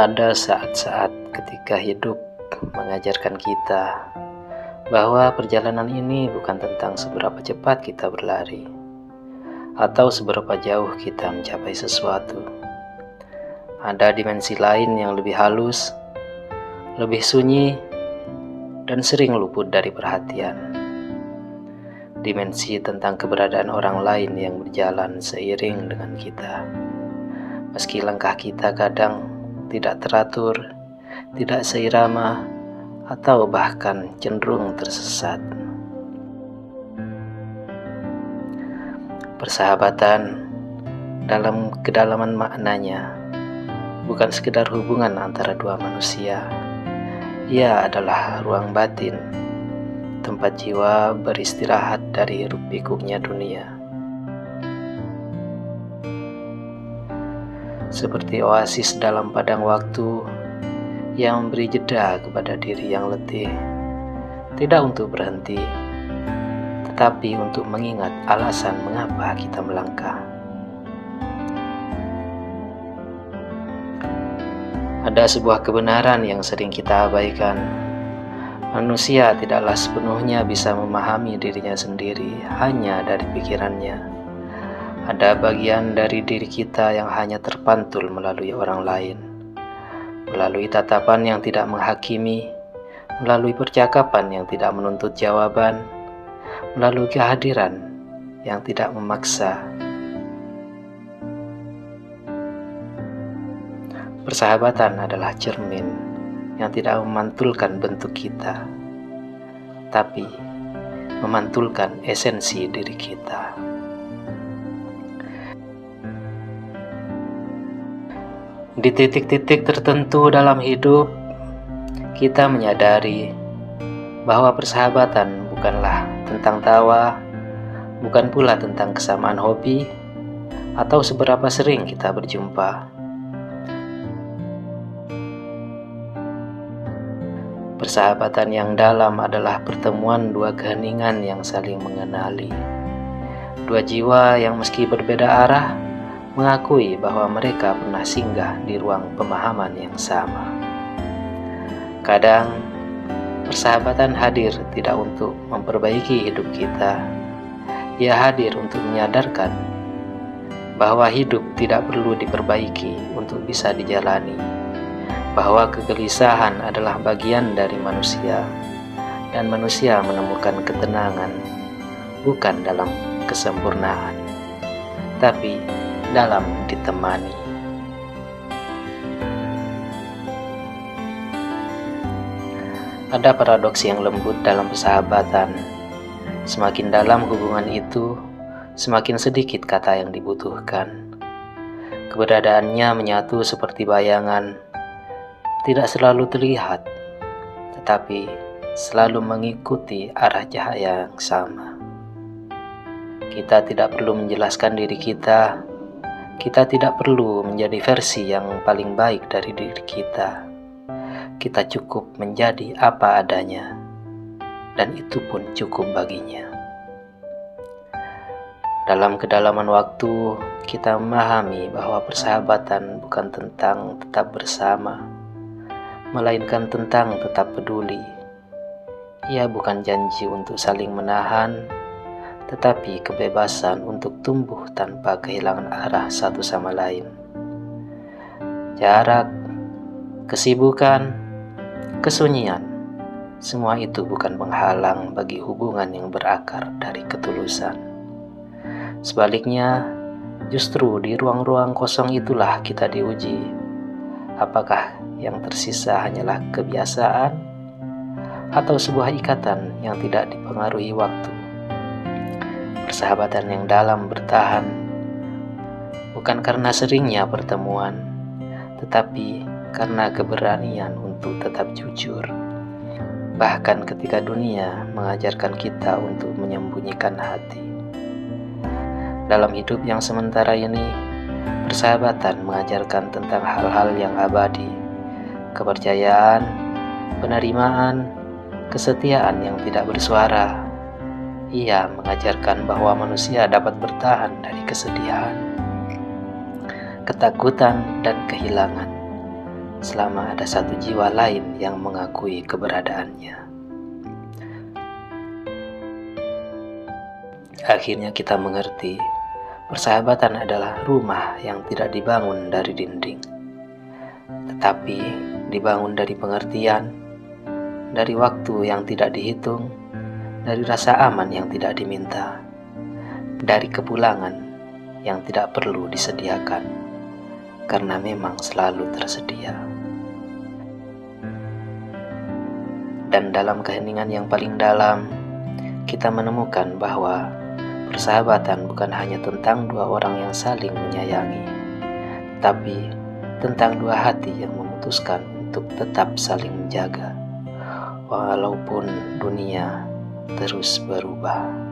Ada saat-saat ketika hidup mengajarkan kita bahwa perjalanan ini bukan tentang seberapa cepat kita berlari atau seberapa jauh kita mencapai sesuatu. Ada dimensi lain yang lebih halus, lebih sunyi, dan sering luput dari perhatian. Dimensi tentang keberadaan orang lain yang berjalan seiring dengan kita. Meski langkah kita kadang tidak teratur, tidak seirama, atau bahkan cenderung tersesat. Persahabatan dalam kedalaman maknanya bukan sekedar hubungan antara dua manusia. Ia adalah ruang batin, tempat jiwa beristirahat dari hiruk pikuknya dunia. Seperti oasis dalam padang waktu yang memberi jeda kepada diri yang letih, tidak untuk berhenti, tetapi untuk mengingat alasan mengapa kita melangkah. Ada sebuah kebenaran yang sering kita abaikan. Manusia tidaklah sepenuhnya bisa memahami dirinya sendiri hanya dari pikirannya. Ada bagian dari diri kita yang hanya terpantul melalui orang lain, melalui tatapan yang tidak menghakimi, melalui percakapan yang tidak menuntut jawaban, melalui kehadiran yang tidak memaksa. Persahabatan adalah cermin yang tidak memantulkan bentuk kita, tapi memantulkan esensi diri kita. Di titik-titik tertentu dalam hidup, kita menyadari bahwa persahabatan bukanlah tentang tawa, bukan pula tentang kesamaan hobi, atau seberapa sering kita berjumpa. Persahabatan yang dalam adalah pertemuan dua keheningan yang saling mengenali. Dua jiwa yang meski berbeda arah, mengakui bahwa mereka pernah singgah di ruang pemahaman yang sama. Kadang, persahabatan hadir tidak untuk memperbaiki hidup kita. Ia hadir untuk menyadarkan bahwa hidup tidak perlu diperbaiki untuk bisa dijalani, bahwa kegelisahan adalah bagian dari manusia, dan manusia menemukan ketenangan bukan dalam kesempurnaan, tapi dalam ditemani. Ada paradoks yang lembut dalam persahabatan. Semakin dalam hubungan itu, semakin sedikit kata yang dibutuhkan. Keberadaannya menyatu seperti bayangan, tidak selalu terlihat, tetapi selalu mengikuti arah cahaya yang sama. Kita tidak perlu menjelaskan diri kita. Kita tidak perlu menjadi versi yang paling baik dari diri kita. Kita cukup menjadi apa adanya, dan itu pun cukup baginya. Dalam kedalaman waktu, kita memahami bahwa persahabatan bukan tentang tetap bersama, melainkan tentang tetap peduli. Ia bukan janji untuk saling menahan, tetapi kebebasan untuk tumbuh tanpa kehilangan arah satu sama lain. Jarak, kesibukan, kesunyian, semua itu bukan penghalang bagi hubungan yang berakar dari ketulusan. Sebaliknya, justru di ruang-ruang kosong itulah kita diuji. Apakah yang tersisa hanyalah kebiasaan atau sebuah ikatan yang tidak dipengaruhi waktu? Persahabatan yang dalam bertahan bukan karena seringnya pertemuan, tetapi karena keberanian untuk tetap jujur, bahkan ketika dunia mengajarkan kita untuk menyembunyikan hati. Dalam hidup yang sementara ini, persahabatan mengajarkan tentang hal-hal yang abadi, kepercayaan, penerimaan, kesetiaan yang tidak bersuara. Ia mengajarkan bahwa manusia dapat bertahan dari kesedihan, ketakutan, dan kehilangan, selama ada satu jiwa lain yang mengakui keberadaannya. Akhirnya kita mengerti, persahabatan adalah rumah yang tidak dibangun dari dinding, tetapi dibangun dari pengertian, dari waktu yang tidak dihitung, dari rasa aman yang tidak diminta, dari kepulangan yang tidak perlu disediakan, karena memang selalu tersedia. Dan dalam keheningan yang paling dalam, kita menemukan bahwa persahabatan bukan hanya tentang dua orang yang saling menyayangi, tapi tentang dua hati yang memutuskan untuk tetap saling menjaga, walaupun dunia terus berubah.